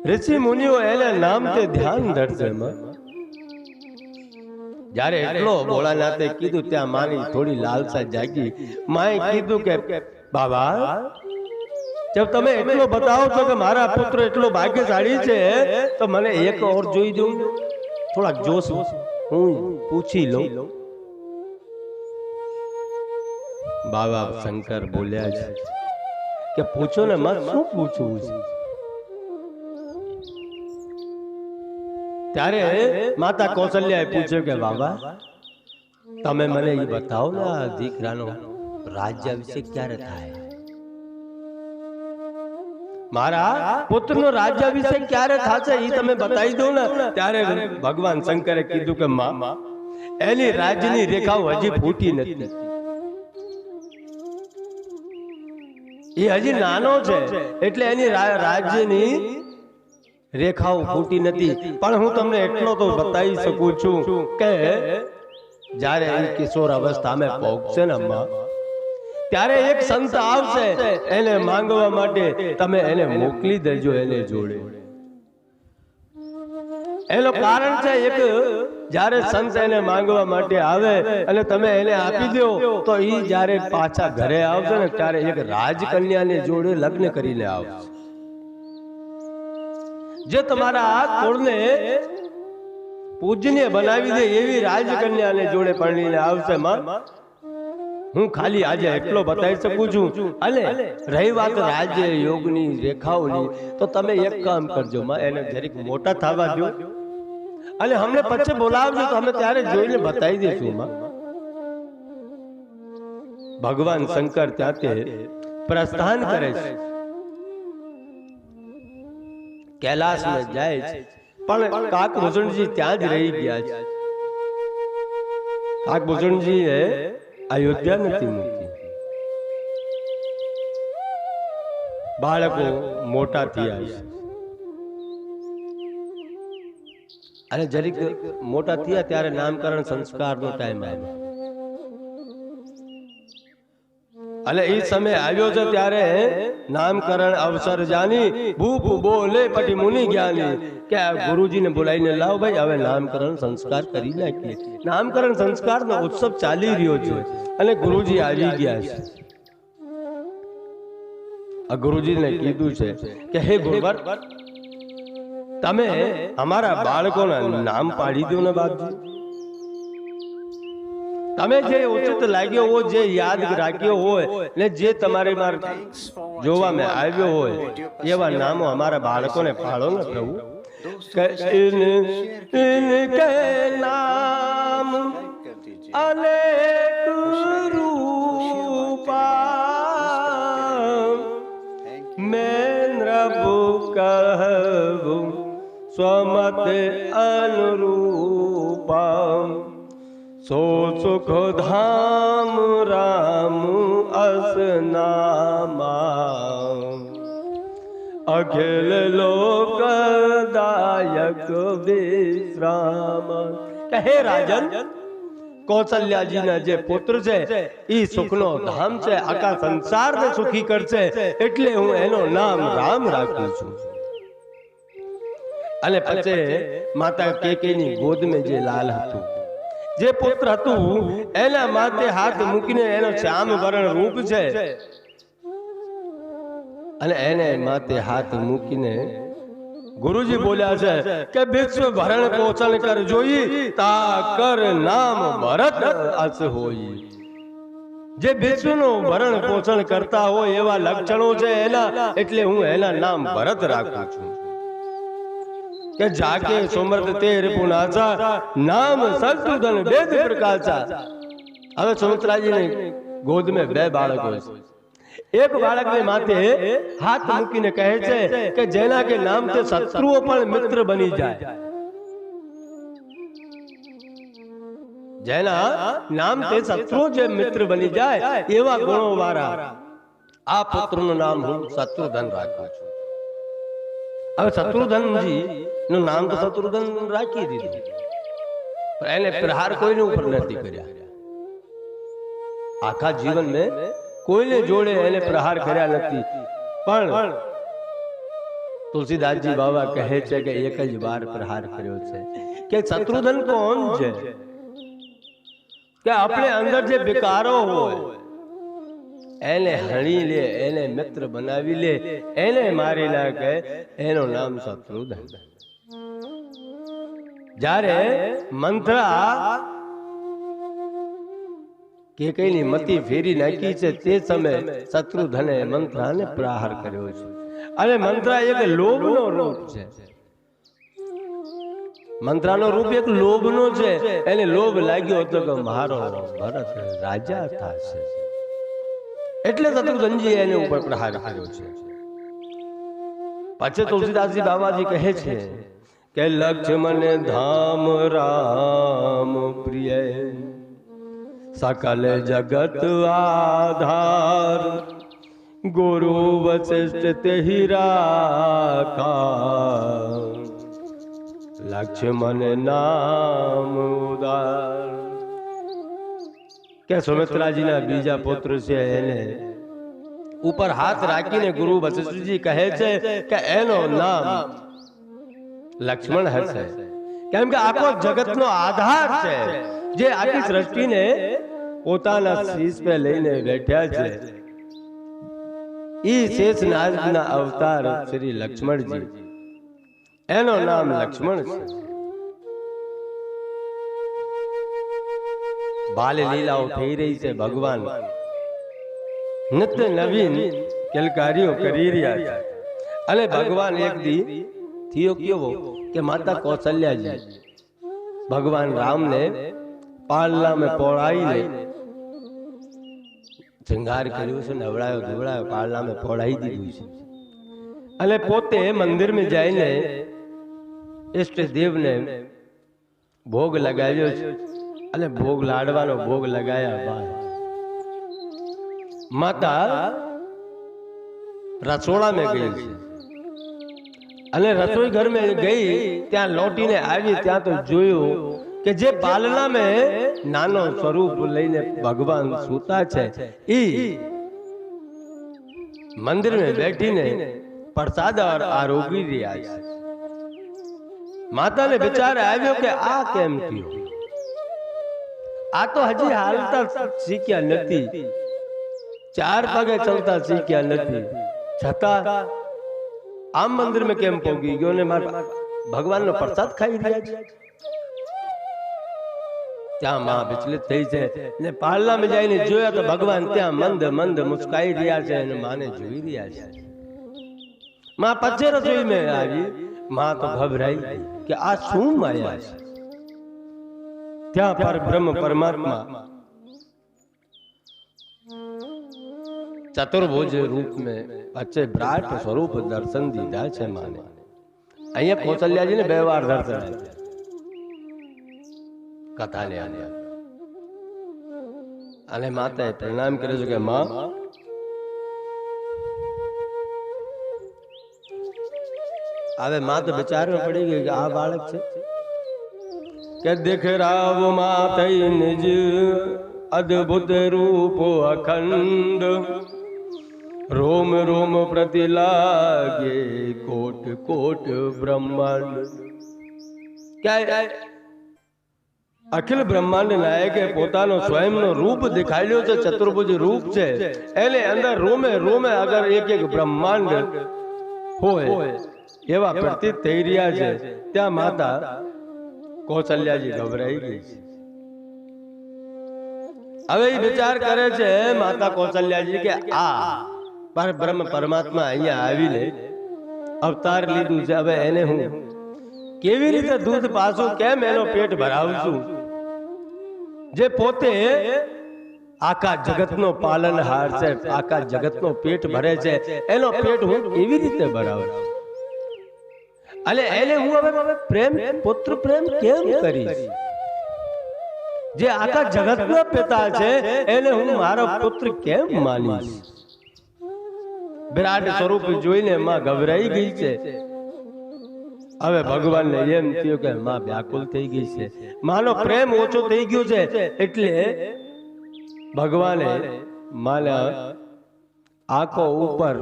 ઋષિ મુનિઓ એના નામથી ધ્યાન ધરશે। માં જ્યારે એટલો ભોળાનાથે કીધું ત્યાં માની થોડી લાલસા જાગી। માએ કીધું કે બાબા, જબ તમે એટલો બતાવો છો કે મારા પુત્ર એટલો ભાગ્યશાળી છે તો મને એક ઓર જોઈ દઉં, થોડાક જોશ હું પૂછી લઉં। બાબા શંકર બોલ્યા છે કે પૂછો ને, મત શું પૂછવું છે? ત્યારે માતા કૌશલ્યાએ પૂછ્યું કે બાબા તમે મને એ બતાવો ને આ દીકરાનો રાજ્યાભિષેક ક્યારે થાય? મારા પુત્રનો રાજ્યાભિષેક ક્યારે થશે એ તમે બતાવી દો ને। ત્યારે ભગવાન શંકરે કીધું કે માં એની રાજ્યની રેખાઓ હજી ફૂટી નથી, એ હજી નાનો છે એટલે એની રાજ્યની રેખાઓ ફૂટી નથી. પણ હું તમને એટલો તો બતાવી શકું છું કે જ્યારે એ કિશોર અવસ્થામાં પહોંચશે ને અમ્મા, ત્યારે એક સંત આવશે એને માંગવા માટે, તમે એને મોકલી દેજો એને જોડે. એનું કારણ છે એક, જ્યારે સંત એને માંગવા માટે આવે અને તમે એને આપી દો તો એ જ્યારે પાછા ઘરે આવશે ને ત્યારે એક રાજકન્યાને જોડે લગ્ન કરીને આવશે, જે તમારા આ કુળને પૂજનીય બનાવી દે એવી રાજકન્યાને જોડે પરણીને આવશે. માં, હું ખાલી આજે એટલો બતાવી શકું છું. અને રહી વાત રાજ્ય યોગની રેખાઓની, તો તમે એક કામ કરજો માં, એને જરીક મોટા થવા દો અને અમને પછી બોલાવજો તો અમે ત્યારે જોઈને બતાવી દઈશું. માં, ભગવાન શંકર ત્યાંથી પ્રસ્થાન કરે છે, कैलाश में जाए છે, પણ કાકભૂષણજી ત્યાં જ રહી ગયા છે. કાકભૂષણજી એ અયોધ્યા નથી મૂકી. બાળકો મોટા થયા છે અને જરીક મોટા થયા ત્યારે નામકરણ સંસ્કારનો ટાઈમ આવ્યો અને એ સમય આવ્યો છે ત્યારે નામકરણ અવસર જાની ભૂપ બોલે પટી મુનિ જ્ઞાની, કે ગુરુજીને બોલાવીને લાવ ભાઈ હવે નામકરણ સંસ્કાર કરી નાખીએ. નામકરણ સંસ્કારનો ઉત્સવ ચાલી રહ્યો છે અને ગુરુજી આવી ગયા છે. આ ગુરુજીને કીધું છે કે હે ગુરુવર, તમે અમારા બાળકોના નામ પાડી દો ને બાપજી. તમે જે ઉચિત લાગ્યો હોય, જે યાદ રાખ્યો હોય ને જે તમારે જોવામાં આવ્યો હોય એવા નામો અમારા બાળકોને પાડો ને પ્રભુ. ઇનકે નામ અનેક રૂપા મેં પ્રભુ કહું સ્વમત અનુરૂપા, सो सुख धाम राम असनामा, अखिल लोक दायक विश्राम. કહે રાજન, કૌશલ્યાજીના જે પુત્ર છે એ સુખનો ધામ છે, આખા સંસારને સુખી કરશે, એટલે હું એનો નામ રામ રાખું છું. અને પછી માતા કેકેની ગોદમાં જે લાલ હતું, જે પુત્ર હતું, એના માથે હાથ મૂકીને એનો શ્યામ વર્ણ રૂપ છે અને એને માથે હાથ મૂકીને ગુરુજી બોલ્યા છે કે વિશ્વ ભરણ પોષણ કર જોઈ, તા કર નામ ભરત અસ હોઈ. જે વિશ્વનું ભરણ પોષણ કરતા હોય એવા લક્ષણો છે એના, એટલે હું એના નામ ભરત રાખું છું. કે જાકે સુમર્ત તે રિપુનાસા, નામ શત્રુધન વેદ પ્રકાશા. હવે સુમિત્રાજીની ગોદમાં બે બાળકો છે. એક બાળકને માથે હાથ મૂકીને કહે છે કે જેના કે નામથી શત્રુઓ પણ મિત્ર બની જાય, જેના નામથી શત્રુઓ જે મિત્ર બની જાય એવા ગુણો વાળા આ પુત્રનું નામ હું શત્રુધન રાખું છું. હવે શત્રુધનજી નું નામ તો શત્રુધન રાખી દીધું, પણ એને પ્રહાર કોઈને ઉપર નથી કર્યા. આખા જીવન મેં કોઈને જોડે એને પ્રહાર કર્યા નથી. પણ તુલસીદાસજી બાબા કહે છે કે એક જ વાર પ્રહાર કર્યો છે. કે શત્રુધન કોણ છે? કે આપણે અંદર જે વિકારો હોય એને હણી લે, એને મિત્ર બનાવી લે, એને મારી નાખે, એનું નામ શત્રુધન. જ્યારે મંથરા કેકઈની મતી ફેરી નાખી છે તે સમયે શત્રુધને મંથરાને પ્રહાર કર્યો છે. અને મંથરા એક લોભનો રૂપ છે. મંથરાનો રૂપ એક લોભનો છે. એને લોભ લાગ્યો હતો કે મારો ભરત રાજા થશે, એટલે શત્રુધનજી એને ઉપર પ્રહાર કર્યો છે. પછી તુલસીદાસજી બાબાજી કહે છે કે લક્ષ્મણ ધામ રામ પ્રિય સકલ જગત આધાર ગુરુ વશિષ્ઠ તેહી રાખા લક્ષ્મણ નામ ઉદાર કે સુમિત્રાજીના બીજા પુત્ર છે એને ઉપર હાથ રાખીને ગુરુ વશિષ્ઠજી કહે છે કે એનો નામ લક્ષ્મણ હશે કેમ કે આખો જગતનો આધાર છે જે આખી સૃષ્ટિને પોતાના શીશ पे લઈને બેઠ્યા છે ઈ શેષનાગના અવતાર શ્રી લક્ષ્મણજી એનો નામ લક્ષ્મણ છે બાલ લીલાઓ થઈ રહી છે ભગવાન નિત્ય નવીન કેલકારીઓ કરી રહ્યા છે અને ભગવાન એક દી થયો કેવો કે માતા કૌશલ્યાજી ભગવાન રામને પાલના में પહોળાઈને શ્રૃંગાર કર્યું છે નવડાયો ધોવડાયો પાલના में પહોળાઈ દીધું છે અને પોતે મંદિર में જઈને ઇષ્ટ દેવને ભોગ લગાવ્યો છે અને ભોગ લાડવાનો ભોગ લગાયા બાદ માતા રસોડા में ગઈ છે અને રસોઈ ઘર में ગઈ ત્યાં લોટીને આવી ત્યાં તો જોયું કે જે પાલના में નાનો સ્વરૂપ લઈને ભગવાન સૂતા છે ઈ મંદિર में બેઠીને પ્રસાદ આરોગી રહ્યા છે માતાને વિચાર આવ્યો કે આ કેમ થયું આ તો હજી હાલતા શીખ્યા નથી ચાર પગે ચલતા શીખ્યા નથી છતાં આમ મંદિર में કેમ પહોંચી ગયો ને મારા ભગવાનનો પ્રસાદ ખાઈ રહ્યા છે ત્યાં માં વિચલિત થઈ છે ને પાલનામાં જઈને જોયા તો ભગવાન ત્યાં મંદ મંદ મુસ્કાઈ રહ્યા છે અને માને જોઈ રહ્યા છે માં પછી રસોઈ में આવી માં તો ઘબરાઈ કે આ શું માયા છે ત્યાં પર બ્રહ્મ પરમાત્મા चतुर्भुज रूप में अच्छे विराट स्वरूप दर्शन दीधा છે માને અહીંયા કૌશલ્યાજી ને 2 વાર દર્શન આપ્યા કથાને અને માતાએ પ્રણામ કર્યો છે કે માં હવે માં તો વિચારવા પડી ગઈ કે આ બાળક છે કે દેખ રાવ માતઈ નિજ અદ્ભુત રૂપ અખંડ रोम रोम प्रति लागे कोट कोट ब्रह्मांड क्या अखिल ब्रह्मांड नायके પોતાનો સ્વયંનો રૂપ દેખાડ્યો છે ચતુર્ભુજ રૂપ છે એને અંદર રોમે રોમે અગર એક એક બ્રહ્માંડ હોય એવા પ્રતીત થઈ રહ્યા છે ત્યાં માતા કૌશલ્યાજી ગભરાઈ ગઈ છે હવે એ વિચાર કરે છે માતા કૌશલ્યાજી કે આ पर ब्रह्म परमात्मा અહીંયા આવીને અવતાર લીધું છે હવે એને હું કેવી રીતે દૂધ પાછું કેમ એનો પેટ ભરાવશું જે પોતે આખા જગતનો પાલનહાર છે આખા જગતનો પેટ ભરે છે એનો પેટ હું કેવી રીતે ભરાવું અને એને હું હવે પ્રેમ પુત્ર પ્રેમ કેમ કરીશ જે આખા જગતનો પિતા છે એને હું મારો પુત્ર કેમ માનીશ વિરાટ સ્વરૂપ જોઈને માં ગભરાઈ ગઈ છે હવે ભગવાનને એમ થયું કે માં વ્યાકુલ થઈ ગઈ છે માનો પ્રેમ ઓછો થઈ ગયો છે એટલે ભગવાને માના આંખો ઉપર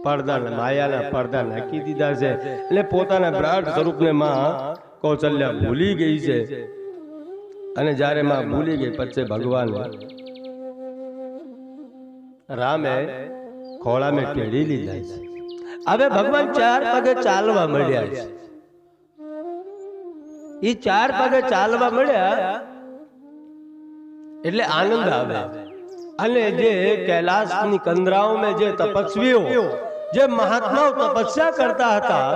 પડદા માયાના પડદા નાખી દીધા છે એટલે પોતાના વિરાટ સ્વરૂપને માં કૌશલ્યા ભૂલી ગઈ છે અને જ્યારે માં ભૂલી ગઈ પછી ભગવાન રામે ખોળા में ટેડી લીધા છે હવે ભગવાન 4 પગે ચાલવા મળ્યા છે ઈ 4 પગે ચાલવા મળ્યા એટલે આનંદ આવે અને જે કૈલાસની કંદરાઓમાં જે તપસ્વીઓ જે મહાત્માઓ તપસ્યા કરતા હતા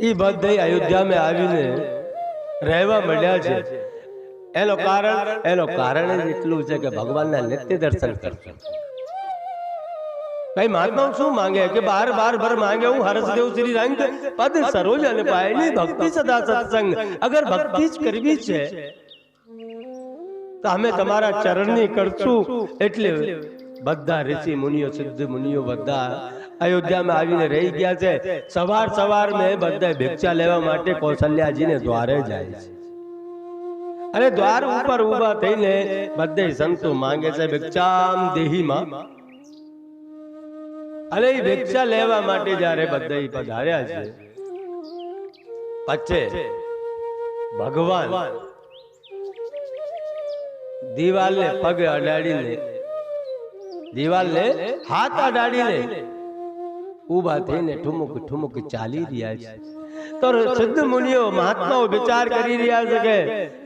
ઈ બધે અયોધ્યામાં આવીને રહેવા મળ્યા છે એનો કારણ જ એટલું છે કે ભગવાનના નિત્ય દર્શન કરતા ભાઈ મહાત્મા શું માંગે કે બાર બાર ભર માંગે હું હર્ષદેવ શ્રી રંગ પદ સરોજ અને પાયની ભક્તિ સદા સત્સંગ અગર ભક્તિ જ કરવી છે તો અમે તમારા ચરણની કરશું એટલે બધા ઋષિ મુનિઓ સિદ્ધ મુનિઓ બધા અયોધ્યામાં આવીને રહી ગયા છે સવાર સવાર મેં બધા ભિક્ષા લેવા માટે કૌશલ્યાજીને દ્વારે જાય છે અને દ્વાર ઉપર ઊભા થઈને બધે સંતો માંગે છે ભિક્ષામ દેહીમાં અને એ ભિક્ષા લેવા માટે જ્યારે બધા પધાર્યા છે પછી ભગવાન દીવાલને પગ અડાડીને દીવાલને હાથ અડાડીને ઊભા થઈને ઠુમુક ઠુમુક ચાલી રહ્યા છે તો સિદ્ધ મુનિઓ મહાત્માઓ વિચાર કરી રહ્યા છે કે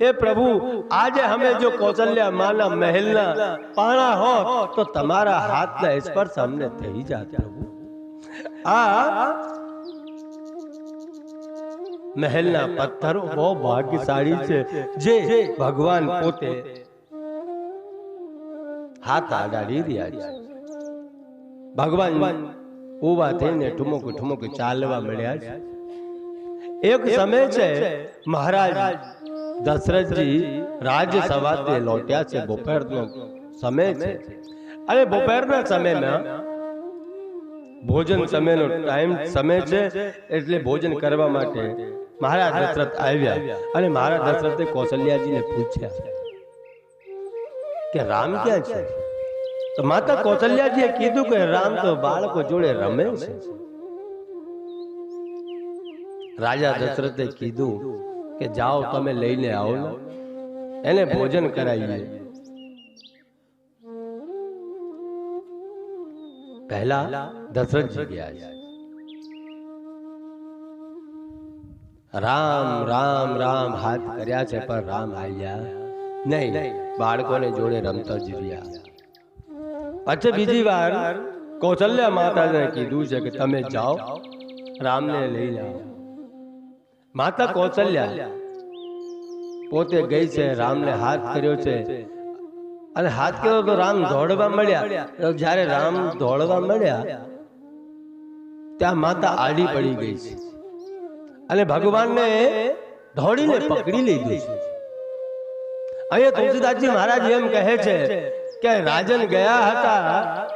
એ પ્રભુ આજે અમે જો કૌશલ્યા માના મહેલના પાણા હોત તો તમારા હાથના સ્પર્શ અમને થઈ જાત પ્રભુ આ મહેલના પથ્થરો બહુ ભાગ્યશાળી છે જે ભગવાન પોતે હાથ અડાડી રહ્યા છે ભગવાન ઊભા થઈને ઠુમુક ઠુમુક ચાલવા મળ્યા છે એક સમય છે મહારાજ દશરથજી રાજસભાથી લौट्યા છે બપોરનો સમય છે અને બપોરના સમયમાં ભોજન સમયનો ટાઈમ સમય છે એટલે ભોજન કરવા માટે મહારાજ દશરથ આવ્યા અને મહારાજ દશરથે કૌશલ્યાજીને પૂછ્યા કે રામ ક્યાં છે તો માતા કૌશલ્યાજીએ કીધું કે રામ તો બાળકો જોડે રમે છે રાજા દશરથે કીધું કે જાઓ તમે લઈને આવો એને ભોજન કરાવીએ પહેલા દશરથજી ગયા રામ રામ રામ હાથ કર્યા છે પણ રામ આવ્યા નહીં બાળકોને જોડે રમતા જ રહ્યા પછી બીજી વાર કૌશલ્યા માતાને કીધું છે કે તમે જાઓ રામને લઈને આવો માતા કૌશલ્યા પોતે ગઈ છે રામને હાથ કર્યો છે અને હાથ કર્યો તો રામ દોડવા મળ્યા જ્યારે રામ દોડવા મળ્યા ત્યાં માતા આડી પડી ગઈ છે અને ભગવાનને દોડીને પકડી લીધું છે અહીંયા તુલસીદાસજી મહારાજ એમ કહે છે કે રાજન ગયા હતા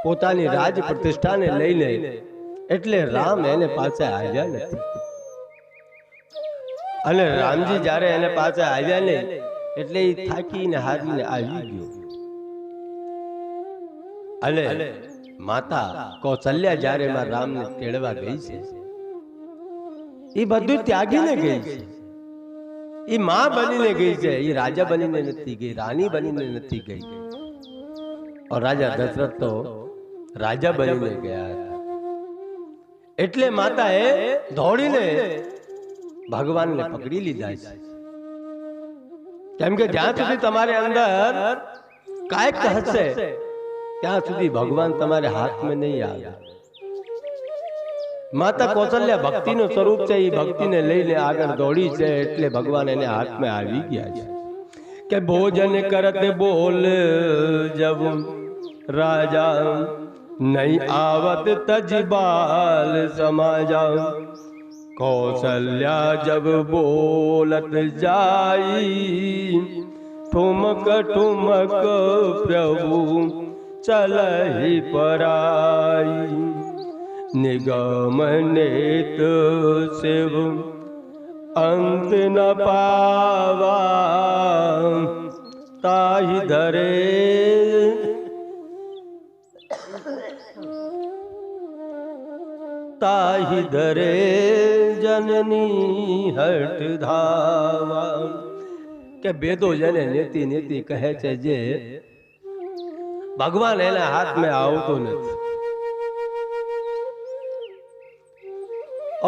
પોતાની રાજ પ્રતિષ્ઠાને લઈને એટલે રામ એને પાસે આવ્યા નથી અને રામજી જ્યારે એને પાસે આવ્યા નહીં એટલે એ થાકીને હારીને આવી ગયો અને માતા કૌશલ્યા જ્યારે રામને તેડવા ગઈ છે એ બધું ત્યાગીને ગઈ છે એ માં બનીને ગઈ છે એ રાજા બનીને નથી ગઈ રાની બનીને નથી ગઈ और राजा दशरथ तो राजा बनीने ગયા હતા એટલે માતાએ દોડીને ભગવાનને પકડી લીધા છે કેમ કે જ્યાં સુધી તમારે અંદર કાયક હશે ત્યાં સુધી ભગવાન તમારે હાથમાં નહીં આવે માતા કૌશલ્યા ભક્તિનું સ્વરૂપ છે એ ભક્તિને લઈને આગળ દોડી છે એટલે ભગવાન એને હાથમાં આવી ગયા છે કે ભોજન કરત બોલ જબ राजा नहीं आवत तजबाल समाजा कौशल्या जब बोलत जाई ठुमक ठुमक प्रभु चलहि पराई निगम नेत शिव अंत न पावा ताहि धरे ताहि धरे जननी हट धावा કે બેદો જેને નેતિ નેતિ કહે છે જે ભગવાન એના હાથમાં આવતો નથી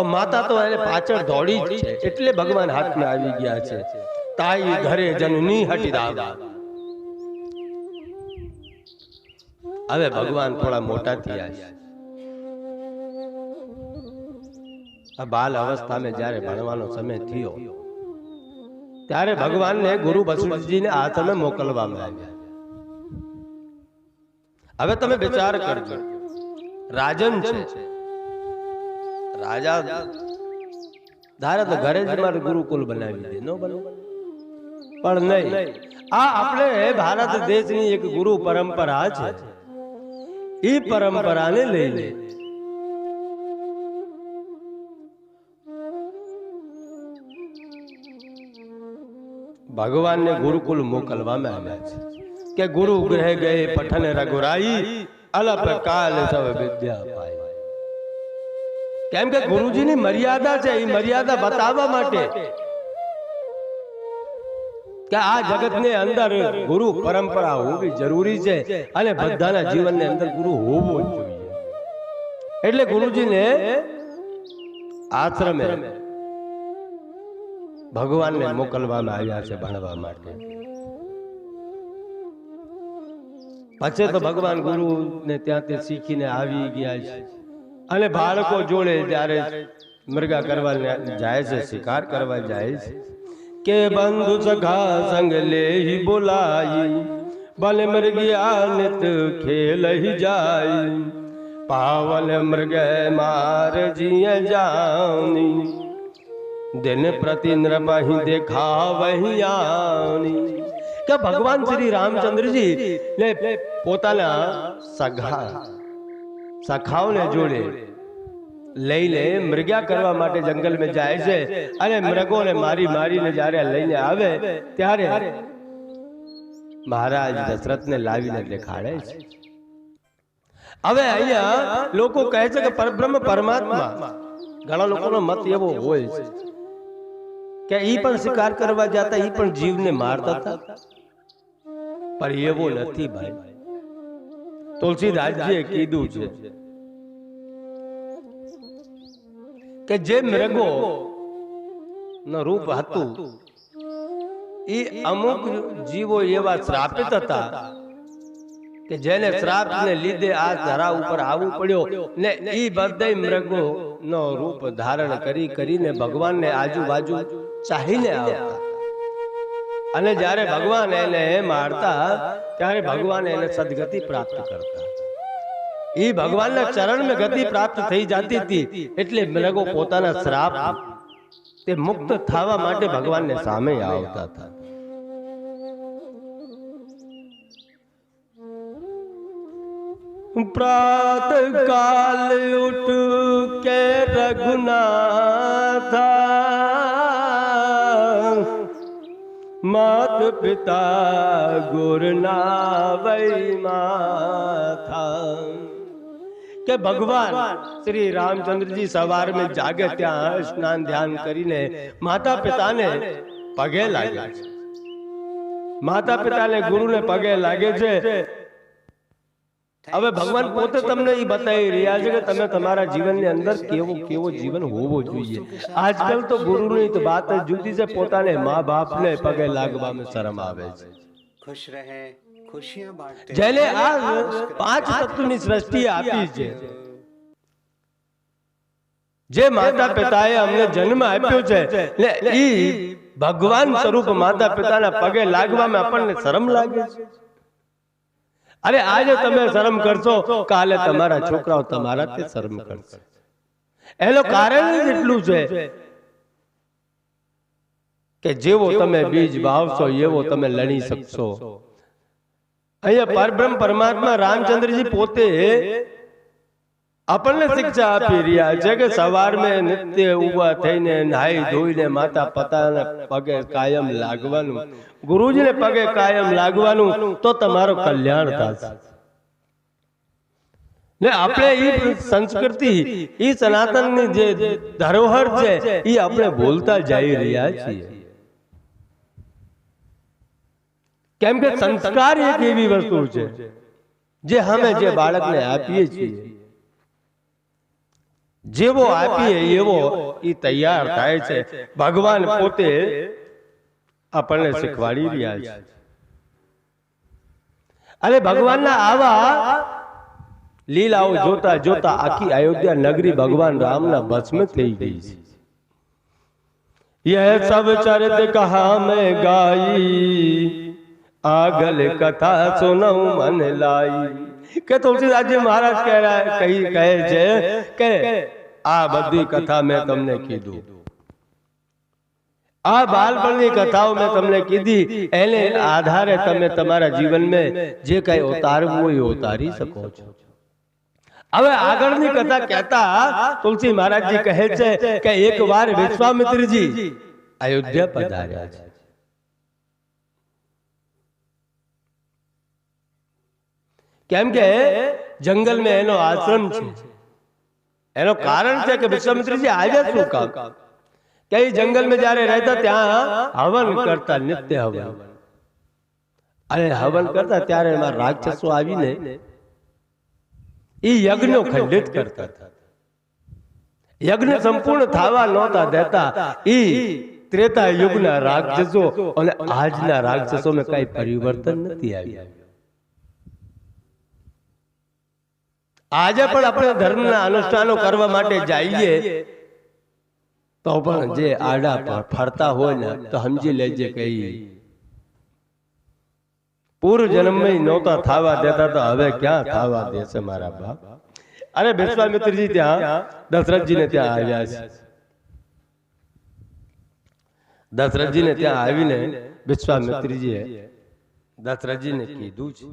માતા તો એને પાછળ દોડી જ છે એટલે ભગવાન હાથમાં આવી ગયા છે તાઈ ધરે જનની હટી ધાવા હવે ભગવાન થોડા મોટા થયા છે આ બાલ અવસ્થામાં જ્યારે ભણવાનો સમય થયો ત્યારે ભગવાનને ગુરુ વશિષ્ઠજીને આશ્રમે મોકલવામાં આવ્યા હવે તમે વિચાર કરજો રાજન છે, રાજા ધારે તો ઘરે જ મારે ગુરુકુલ બનાવી દે, નો બને. પણ નહીં, આ આપણે ભારત દેશની એક ગુરુ પરંપરા છે. એ પરંપરાને લઈને ભગવાનને ગુરુકુલ મોકલવામાં આવ્યા છે કે ગુરુ ગૃહે ગયે પઠન રઘુરાઈ અલપ કાલ સવ વિદ્યા પાઈ. કેમ કે ગુરુજીની મર્યાદા છે, એ મર્યાદા બતાવવા માટે કે આ જગતની અંદર ગુરુ પરંપરા હોવી જરૂરી છે અને બધાના જીવનની અંદર ગુરુ હોવો જ જોઈએ. એટલે ગુરુજીને આશ્રમે ભગવાનને મોકલવામાં આવ્યા છે ભણવા માટે. પછી તો ભગવાન ગુરુ ને ત્યાંથી શીખીને આવી ગયા છે અને બાળકો જોડે જ્યારે મૃગા કરવા જાય છે, શિકાર કરવા જાય છે કે બંધુ સખા સંગ લે બોલાઈ બલ મૃગિયા નિત ખેલ જાય પાવન મૃગ માર જીય જાની दिन प्रति नृपहि देखावहि आनी. કે ભગવાન શ્રી રામચંદ્રજી ને પોતાના સખાઓને જોડે લઈને મૃગ્યા કરવા માટે જંગલમાં જાય છે અને મૃગોને મારી મારીને જ્યારે લઈને આવે ત્યારે મહારાજ દશરથને લાવીને દેખાડે છે. હવે અહીંયા લોકો કહે છે કે પરબ્રહ્મ પરમાત્મા, ઘણા લોકોનો મત એવો હોય છે કે ઈ પણ શિકાર કરવા જતા, ઈ પણ જીવને મારતા હતા, પણ એવો નથી ભાઈ. તુલસીદાસજીએ કીધું છે કે જે મૃગો નો રૂપ હતું એ અમુક જીવો એવા શ્રાપિત હતા કે જેને શ્રાપ ને લીધે આ ધરા ઉપર આવવું પડ્યો ને ઈ બધા મૃગો નો રૂપ ધારણ કરીને ભગવાનને આજુબાજુ ચાહીને આવતા અને જ્યારે ભગવાન એને મારતા ત્યારે ભગવાન એને સદગતિ પ્રાપ્ત કરતા. એ ભગવાનના ચરણમાં ગતિ પ્રાપ્ત થઈ જતી હતી. એટલે મૃગો પોતાના શ્રાપ તે મુક્ત થવા માટે ભગવાનને સામે આવતા હતા. प्रात काल उठ के रघुनाथा मात पिता गुरना वै माथा. કે ભગવાન શ્રી રામચંદ્રજી સવાર में જાગે ત્યાં સ્નાન ધ્યાન કરીને માતા પિતાને પગે લાગે છે. માતા પિતાને ગુરુને પગે લાગે છે. હવે ભગવાન પોતે તમને એ બતાવી રહ્યા છે કે તમે તમારા જીવનની અંદર કેવો જીવન હોવો જોઈએ. આજકાલ તો ગુરુની તો વાત જ જુદી છે, પોતાને મા બાપને પગે લાગવામાં શરમ આવે છે. खुश रहे, खुशियां बांटते, જેને આ પાંચ તત્વની સૃષ્ટિ આપી છે, જે માતા પિતાએ અમને જન્મ આપ્યો છે ને ઈ ભગવાન સ્વરૂપ માતા પિતાના પગે લાગવામાં આપણને શરમ લાગે છે. અરે આજે તમે શરમ કરશો, કાલે તમારા છોકરાઓ તમારાથી શરમ કરશે. એનું કારણ જ એટલું છે કે જેવો તમે બીજ વાવશો એવો તમે લણી શકશો. અહીંયા પરબ્રહ્મ પરમાત્મા રામચંદ્રજી પોતે આપણને શિક્ષા આપી રહ્યા છે કે સવારમાં નિત્ય ઉભા થઈને નાહી ધોઈને માતા પિતાને પગે કાયમ લાગવાનું, ગુરુજીને પગે કાયમ લાગવાનું, તો તમારું કલ્યાણ થશે. ને આપણે ઈ સંસ્કૃતિ, ઈ સનાતનની જે ધરોહર છે ઈ આપણે ભૂલતા જઈ રહ્યા છીએ. કેમ કે સંસ્કાર એક એવી વસ્તુ છે જે અમે જે બાળકને આપીએ છીએ, જેવો આપીએ એવો ઈ તૈયાર થાય છે. ભગવાન પોતે આપણને શીખવાડી રહ્યા છે. અને ભગવાનના આવા લીલાઓ જોતા જોતા આખી અયોધ્યા નગરી ભગવાન રામના ભસ્મ થઈ ગઈ છે. यह सब चरित कहा मैं गाई, આગલ કથા સુનઉ મન લાઈ. કે તુલસીદાસજી મહારાજ કહે છે કે આ બધી કથા મેં તમને કીધું, આ બાળપણની કથાઓ મેં તમને કીધી, એને આધારે તમે તમારા જીવનમાં જે કઈ ઉતારવું હોય એ ઉતારી શકો છો। હવે આગળની કથા કહેતા તુલસી મહારાજજી કહે છે કે એકવાર વિશ્વામિત્રજી અયોધ્યા પધાર્યા છે। કેમ કે જંગલ में એનો આશ્રમ છે, એનો કારણ છે કે વિશ્વામિત્રજી આવ્યા શું કામ? કે જંગલ में જ્યારે રહેતા ત્યાં હવન કરતા, નિત્ય હવન, અને હવન કરતા ત્યારે એમાં રાક્ષસો આવીને એ યજ્ઞ ખંડિત કરતા હતા, યજ્ઞ સંપૂર્ણ થવા નહોતા દેતા। એ ત્રેતા યુગના રાક્ષસો અને આજના રાક્ષસોમાં કઈ પરિવર્તન નથી આવ્યું। આજે પણ આપણે ધર્મના અનુષ્ઠાનો કરવા માટે જઈએ તો પણ જે આડા ફરતા હોય ને તો સમજી લેજે કે પૂર્વ જન્મમાં નહોતા થવા દેતા તો હવે ક્યાં થવા દેશે મારા બાપ। અરે વિશ્વામિત્રજી ત્યાં દશરથજીને ત્યાં આવ્યા છે। દશરથજીને ત્યાં આવીને વિશ્વામિત્રજીએ દશરથજીને કીધું છે